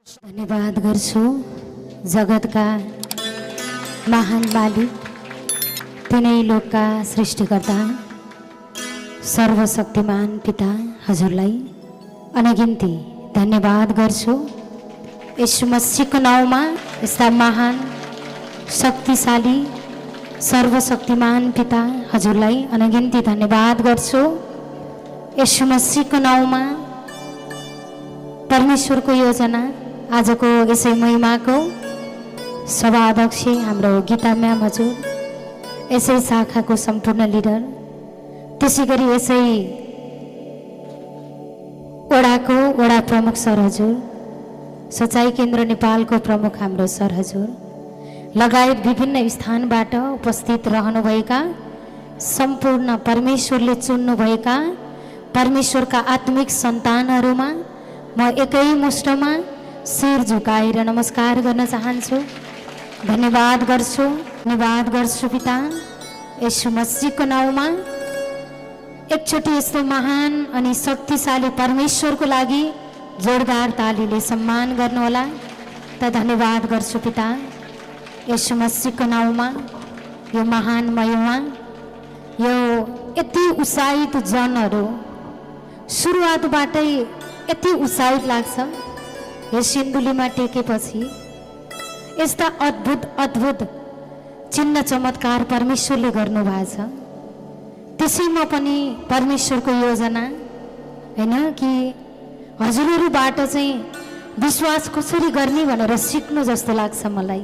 धन्यवाद गर्छु जगतका महान मालिक तिनै लोकका सृष्टिकर्ता सर्वशक्तिमान पिता हजुरलाई अनगिन्ती धन्यवाद गर्छु। यीशु मसीहको नाउँमा यस्ता महान शक्तिशाली सर्वशक्तिमान पिता हजुरलाई अनगिन्ती धन्यवाद गर्छु। यीशु मसीहको नाउँमा परमेश्वरको योजना आजको यसै महिमाको सभा अध्यक्ष हाम्रो गीता म्याम हजुर, यसै शाखाको सम्पूर्ण लिडर, त्यसै गरी यसै वडाको वडा प्रमुख सर हजुर, सचाइ केन्द्र नेपालको प्रमुख हाम्रो सर हजुर लगायत विभिन्न स्थानबाट उपस्थित रहनुभएका सम्पूर्ण परमेश्वरले चुन्नुभएका परमेश्वरका आत्मिक सन्तानहरूमा म एकै मुष्टमा शिर झुकाएर नमस्कार गर्न चाहन्छु। धन्यवाद गर्छु पिता यीशु मसीहको नाउँमा। एकचोटि यस्तो महान अनि शक्तिशाली परमेश्वरको लागि जोरदार तालीले सम्मान गर्नुहोला। त धन्यवाद गर्छु पिता यीशु मसीहको नाउँमा। यो महान महिमा, यो यति उत्साहित जनहरू सुरुवातबाटै यति उत्साहित लाग्छ। यो सिन्धुलीमा टेकेपछि यस्ता अद्भुत अद्भुत चिन्ह चमत्कार परमेश्वरले गर्नुभएको छ। त्यसैमा पनि परमेश्वरको योजना हैन कि हजुरहरूबाट चाहिँ विश्वास कसरी गर्ने भनेर सिक्नु जस्तो लाग्छ मलाई।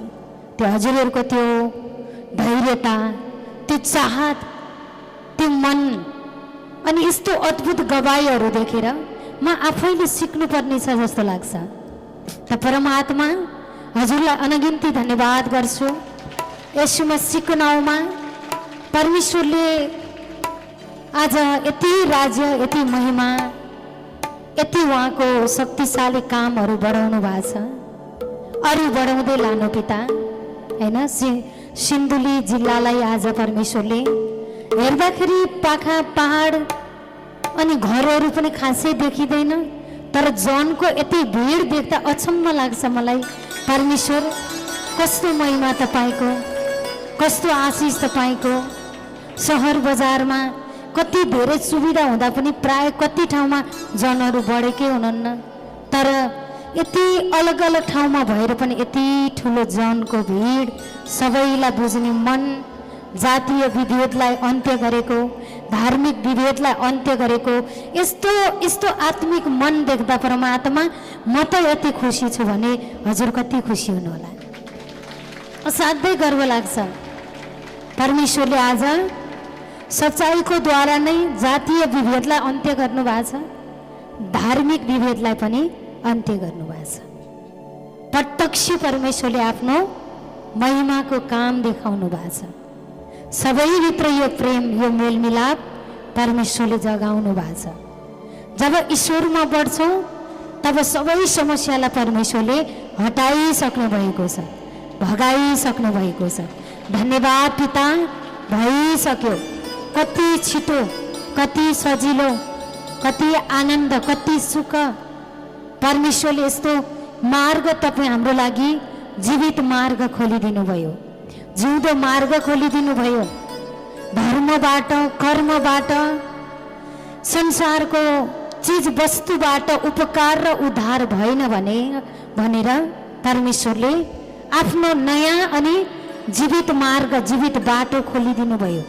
त्यो हजुरहरूको त्यो धैर्यता, त्यो चाहत, त्यो मन अनि यस्तो अद्भुत गवाईहरू देखेर म आफैले सिक्नुपर्ने छ जस्तो लाग्छ। त परमात्मा हजुरलाई अनगिन्ती धन्यवाद गर्छु। यीशु मसीहको नाउँमा परमेश्वरले आज यति राज्य, यति महिमा, यति उहाँको शक्तिशाली कामहरू बढाउनु भएको छ। अरू बढाउँदै लानु पिता हैन। सिन्धुली जिल्लालाई आज परमेश्वरले हेर्दाखेरि पाखा पहाड अनि घरहरू पनि खासै देखिँदैन, तर जनको यति भिड देख्दा अचम्म लाग्छ मलाई। परमेश्वर कस्तो महिमा तपाईँको, कस्तो आशिष तपाईँको। सहर बजारमा कति धेरै सुविधा हुँदा पनि प्राय कति ठाउँमा जनहरू बढेकै हुनुहुन्न, तर यति अलग अलग ठाउँमा भएर पनि यति ठुलो जनको भिड, सबैलाई बुझ्ने मन, जातीय विभेदलाई अन्त्य गरेको, धार्मिक विभेदलाई अन्त्य गरेको यस्तो यस्तो आत्मिक मन देख्दा परमात्मा म त यति खुसी छु भने हजुर कति खुसी हुनुहोला। असाध्यै गर्व लाग्छ। परमेश्वरले आज सच्चाइको द्वारा नै जातीय विभेदलाई अन्त्य गर्नुभएको छ, धार्मिक विभेदलाई पनि अन्त्य गर्नुभएको छ। प्रत्यक्ष परमेश्वरले आफ्नो महिमाको काम देखाउनु भएको छ। सबैभित्र यो प्रेम, यो मेलमिलाप परमेश्वरले जगाउनु भएको छ। जब ईश्वरमा बढ्छौँ तब सबै समस्यालाई परमेश्वरले हटाइसक्नु भएको छ, भगाइसक्नु भएको छ। धन्यवाद पिता, भइसक्यो। कति छिटो, कति सजिलो, कति आनन्द, कति सुख। परमेश्वरले यस्तो मार्ग तपाईँ हाम्रो लागि जीवित मार्ग खोलिदिनु भयो, जिउँदो मार्ग खोलिदिनु भयो। धर्मबाट, कर्मबाट, संसारको चिज वस्तुबाट उपकार र उद्धार भएन भनेर परमेश्वरले आफ्नो नयाँ अनि जीवित मार्ग, जीवित बाटो खोलिदिनु भयो,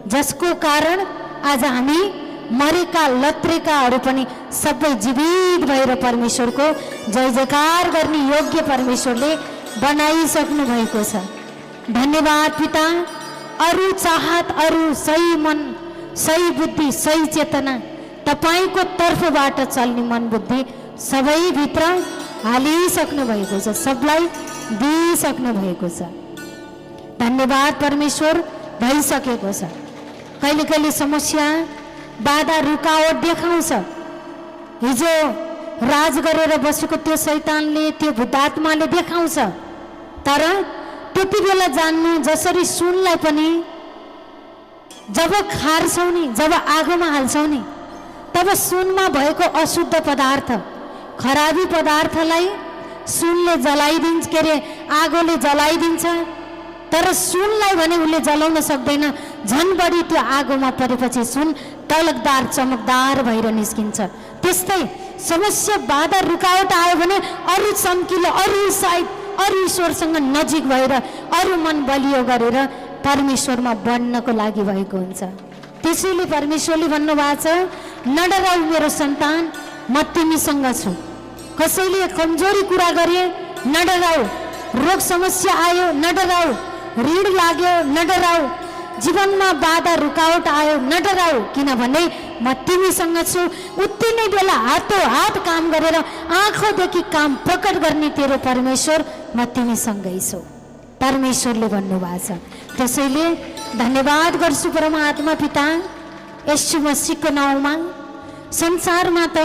जसको कारण आज हामी मरेका लत्रेकाहरू पनि सबै जीवित भएर परमेश्वरको जय जयकार गर्ने योग्य परमेश्वरले बनाइसक्नु भएको छ। धन्यवाद पिता। अरू चाहत, अरू सही मन, सही बुद्धि, सही चेतना तपाईँको तर्फबाट चल्ने मन बुद्धि सबैभित्र हालिसक्नु भएको छ, सबलाई दिइसक्नु भएको छ। धन्यवाद परमेश्वर, भइसकेको छ। कहिले कहिले समस्या, बाधा, रुकावट देखाउँछ। हिजो राज गरेर बसेको त्यो शैतानले, त्यो भूतात्माले देखाउँछ, तर त्यति बेला जान्नु जसरी सुनलाई पनि जब खार्छौँ नि, जब आगोमा हाल्छौँ नि, तब सुनमा भएको अशुद्ध पदार्थ, खराबी पदार्थलाई सुनले जलाइदिन्छ, के अरे आगोले जलाइदिन्छ, तर सुनलाई भने उसले जलाउन सक्दैन। झन् बढी त्यो आगोमा परेपछि सुन टलकदार चमकदार भएर निस्किन्छ। त्यस्तै समस्या, बाधा, रुकावट आयो भने अरू चम्किलो, अरू साइड, अरू ईश्वरसँग नजिक भएर, अरू मन बलियो गरेर परमेश्वरमा बढ्नको लागि भएको हुन्छ। त्यसैले परमेश्वरले भन्नुभएको छ, नडराऊ मेरो सन्तान, म तिमीसँग छु। कसैले कमजोरी कुरा गरे नडराऊ, रोग समस्या आयो नडराऊ, ऋण लाग्यो नडराऊ, जीवनमा बाधा रुकावट आयो नडराऊ, किनभने म तिमीसँग छु। उति नै बेला हातों हात काम गरेर आँखादेखि काम प्रकट गर्ने तेरो परमेश्वर म तिमीसँगै छु, परमेश्वरले भन्नुभएको छ। त्यसैले धन्यवाद गर्छु परमात्मा पिता यीशु मसीहको नाउँमा। संसारमा त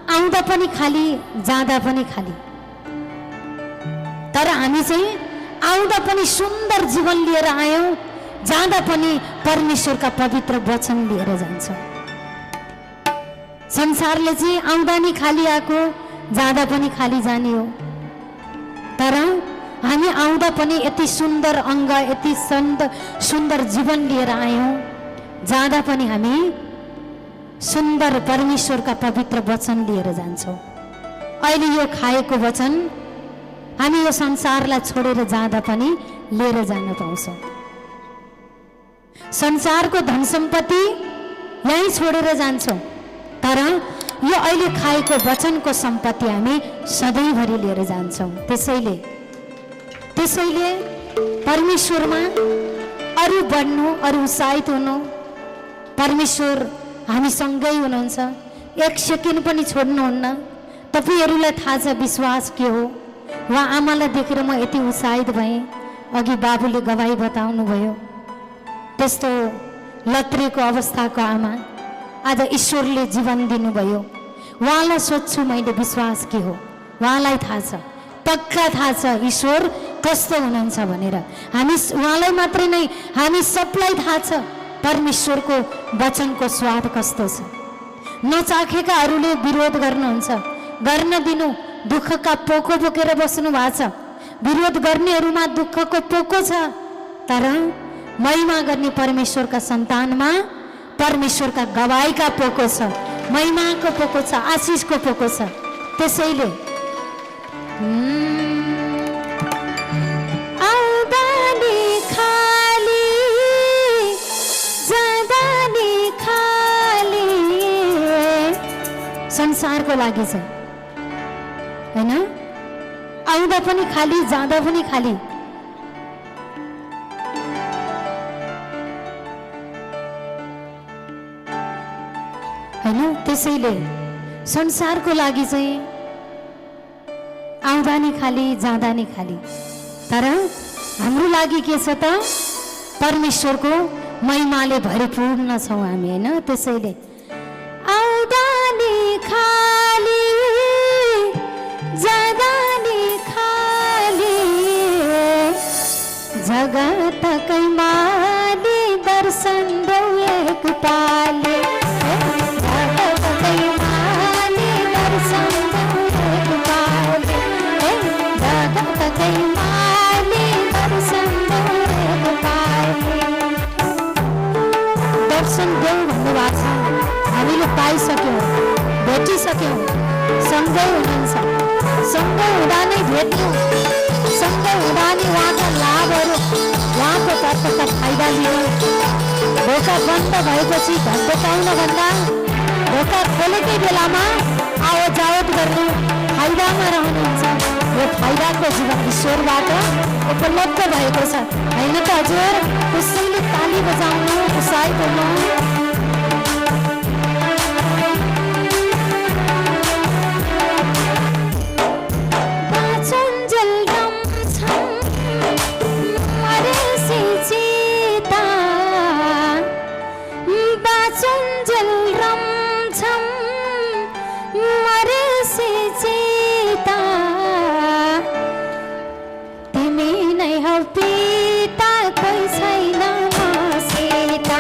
आउँदा पनि खाली, जाँदा पनि खाली, तर हामी चाहिँ आउँदा पनि सुन्दर जीवन लिएर आयौँ, जाँदा पनि परमेश्वरका पवित्र वचन लिएर जान्छौँ। संसारले चाहिँ आउँदा नि खाली आएको, जाँदा पनि खाली जाने हो, तर हामी आउँदा पनि यति सुन्दर अङ्ग, यति सुन्दर जीवन लिएर आयौँ, जाँदा पनि हामी सुन्दर परमेश्वरका पवित्र वचन लिएर जान्छौँ। अहिले यो खाएको वचन हामी यो संसारलाई छोडेर जाँदा पनि लिएर जान पाउँछौँ। संसारको धन सम्पत्ति यहीँ छोडेर जान्छौँ, तर यो अहिले खाएको वचनको सम्पत्ति हामी सधैँभरि लिएर जान्छौँ। त्यसैले परमेश्वरमा अरू बढ्नु, अरू उत्साहित हुनु, परमेश्वर हामीसँगै हुनुहुन्छ, एक सेकेन्ड पनि छोड्नुहुन्न। तपाईँहरूलाई थाहा छ विश्वास के हो। उहाँ आमालाई देखेर म यति उत्साहित भएँ। अघि बाबुले गवाई बताउनु भयो, त्यस्तो लत्रेको अवस्थाको आमा आज ईश्वरले जीवन दिनुभयो। उहाँलाई सोध्छु मैले विश्वास के हो। उहाँलाई थाहा छ, पक्का थाहा छ ईश्वर कस्तो हुनुहुन्छ भनेर। हामी उहाँलाई मात्रै नै, हामी सबलाई थाहा छ परमेश्वरको वचनको स्वाद कस्तो छ। नचाखेकाहरूले विरोध गर्नुहुन्छ, गर्न दिनु, दुःखका पोको बोकेर बस्नु भएको छ। विरोध गर्नेहरूमा दुःखको पोको छ, तर महिमा गर्ने परमेश्वरका सन्तानमा परमेश्वरका गवाईका पोको छ, महिमाको पोको छ, आशिषको पोको छ। त्यसैले संसारको लागि छ हैन, आउँदा पनि खाली, जाँदा पनि खाली। हैन, त्यसैले संसारको लागि चाहिँ आउँदा नि खाली, जाँदा नि खाली, तर हाम्रो लागि के छ त परमेश्वरको महिमाले भरिपूर्ण छौँ हामी हैन। त्यसैले आउँदा नि खाली, जाँदा नि खाली, जगतकै माली दर्शन देऊ एक पाली, जगतकै माली दर्शन देऊ एक पाली, जगतकै माली दर्शन देऊ एक पाली। दर्शन देऊ भन्नुभएको छ, हामीले पाइसक्यौँ, भेटिसक्यौँ, सँगै हुनुहुन्छ। सँगै हुँदा नै भेट्नु, सँगै हुँदा नै उहाँका लाभहरू, उहाँको तर्फका फाइदा लिनु। ढोका बन्द भएपछि ढकढकाउन भन्दा ढोका खोलेकै बेलामा आवत जावत गर्नु, फाइदामा रहनुहुन्छ। यो फाइदाको जीवन ईश्वरबाट उपलब्ध भएको छ होइन त हजुर? त्यसैले ताली बजाउनु, उत्साहित हुनु। पिता कोही छैन म सीता,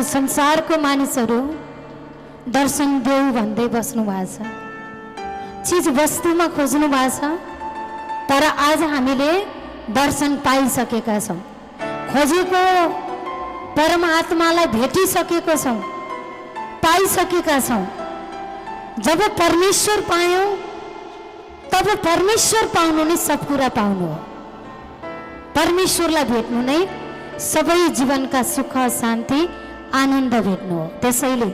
संसारको मानिसहरू दर्शन देऊ भन्दै बस्नु भएको छ, चिज वस्तुमा खोज्नु भएको छ। तर आज हामीले दर्शन पाइसकेका छौँ, खोजेको परमात्मालाई भेटिसकेका छौँ, पाइसकेका छौँ। जब परमेश्वर पायौँ तब परमेश्वर पाउनु नै सब कुरा पाउनु हो। परमेश्वरलाई भेट्नु नै सबै जीवनका सुख शान्ति आनन्द भेट्नु हो। त्यसैले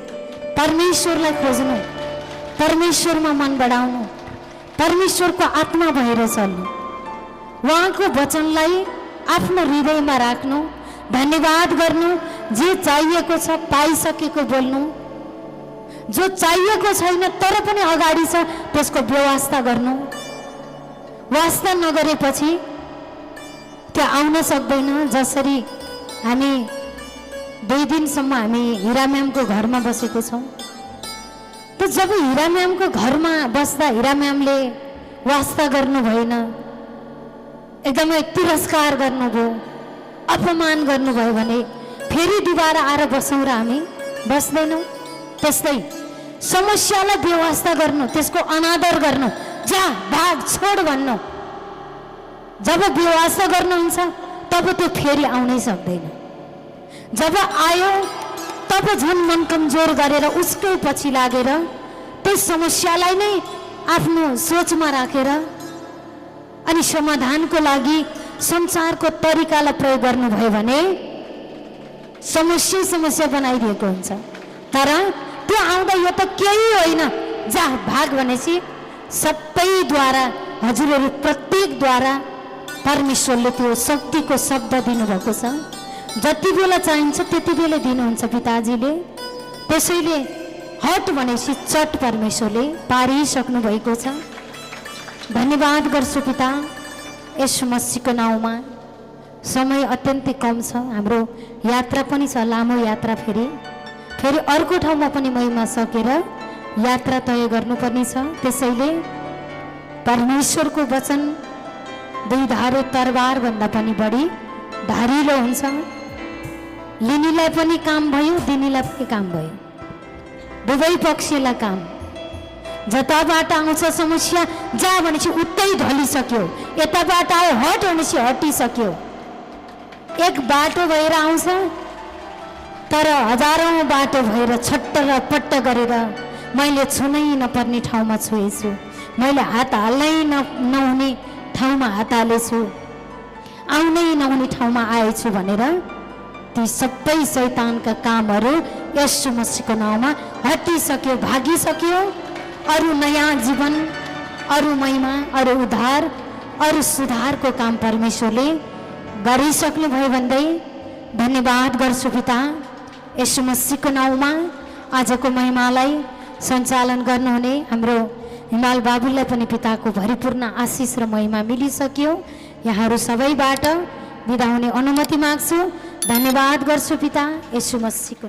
परमेश्वरलाई खोज्नु, परमेश्वरमा मन बढाउनु, परमेश्वरको आत्मा भएर चल्नु, उहाँको वचनलाई आफ्नो हृदयमा राख्नु, धन्यवाद गर्नु, जे चाहिएको छ पाइसकेको बोल्नु, जो चाहिएको छैन तर पनि अगाडि छ त्यसको व्यवस्था गर्नु। वास्ता नगरेपछि त्यो आउन सक्दैन। जसरी हामी 2 दिनसम्म हामी हिरा म्यामको घरमा बसेको छौँ, त जब हिरा म्यामको घरमा बस्दा हिरा म्यामले वास्ता गर्नु भएन, एकदमै तिरस्कार गर्नुभयो, अपमान गर्नुभयो भने फेरि दुबारा आएर बसौँ र हामी बस्दैनौँ। त्यस्तै समस्यालाई व्यवस्था गर्नु, त्यसको अनादर गर्नु, जा भाग छोड भन्नु। जब व्यवस्था गर्नुहुन्छ तब त्यो फेरि आउनै सक्दैन। जब आयो तब झन् मन कमजोर गरेर उसकै पछि लागेर त्यस समस्यालाई नै आफ्नो सोचमा राखेर अनि समाधानको लागि संसारको तरिकालाई प्रयोग गर्नुभयो भने समस्या बनाइदिएको हुन्छ। तर त्यो आउँदा यो त केही होइन, जा भाग भनेपछि सबैद्वारा हजुरहरू प्रत्येकद्वारा परमेश्वरले त्यो शक्तिको शब्द दिनुभएको छ। जति बेला चाहिन्छ त्यति बेला दिनुहुन्छ पिताजीले। त्यसैले हट भनेपछि चट परमेश्वरले पारिसक्नु भएको छ। धन्यवाद गर्छु पिता यस मसीहको नाउँमा। समय अत्यन्तै कम छ, हाम्रो यात्रा पनि छ, लामो यात्रा। फेरि अर्को ठाउँमा पनि महिमा सकेर यात्रा तय गर्नुपर्ने छ। त्यसैले परमेश्वरको वचन 2 धारो तरबार भन्दा पनि बढी धारिलो हुन्छ। लिनेलाई पनि काम भयो, दिनेलाई पनि काम भयो, दुवै पक्षलाई काम। जताबाट आउँछ समस्या जा भनेपछि उतै ढलिसक्यो, यताबाट आयो हट भनेपछि हटिसक्यो। एक बाटो भएर आउँछ तर हजारौं बाटो भएर छट्ट र पट्ट गरेर मैले छुनै नपर्ने ठाउँमा छुएछु, मैले हात हाल्नै नहुने ठाउँमा हात हालेछु, आउनै नहुने ठाउँमा आएछु भनेर ती सबै शैतानका कामहरू यीशु मसीहको नाउँमा हटिसक्यो, भागिसक्यो। अरू नयाँ जीवन, अरू महिमा, अरू उद्धार, अरू सुधारको काम परमेश्वरले गरिसक्नु भयो भन्दै धन्यवाद गर्छु पिता यीशु मसीहको नाउँमा। आजको महिमालाई सञ्चालन गर्नुहुने हाम्रो हिमाल बाबुलाई पनि पिताको भरिपूर्ण आशिष र महिमा मिलिसक्यो। यहाँहरू सबैबाट बिदा हुने अनुमति माग्छु। धन्यवाद गर्छु पिता यीशु मसीहको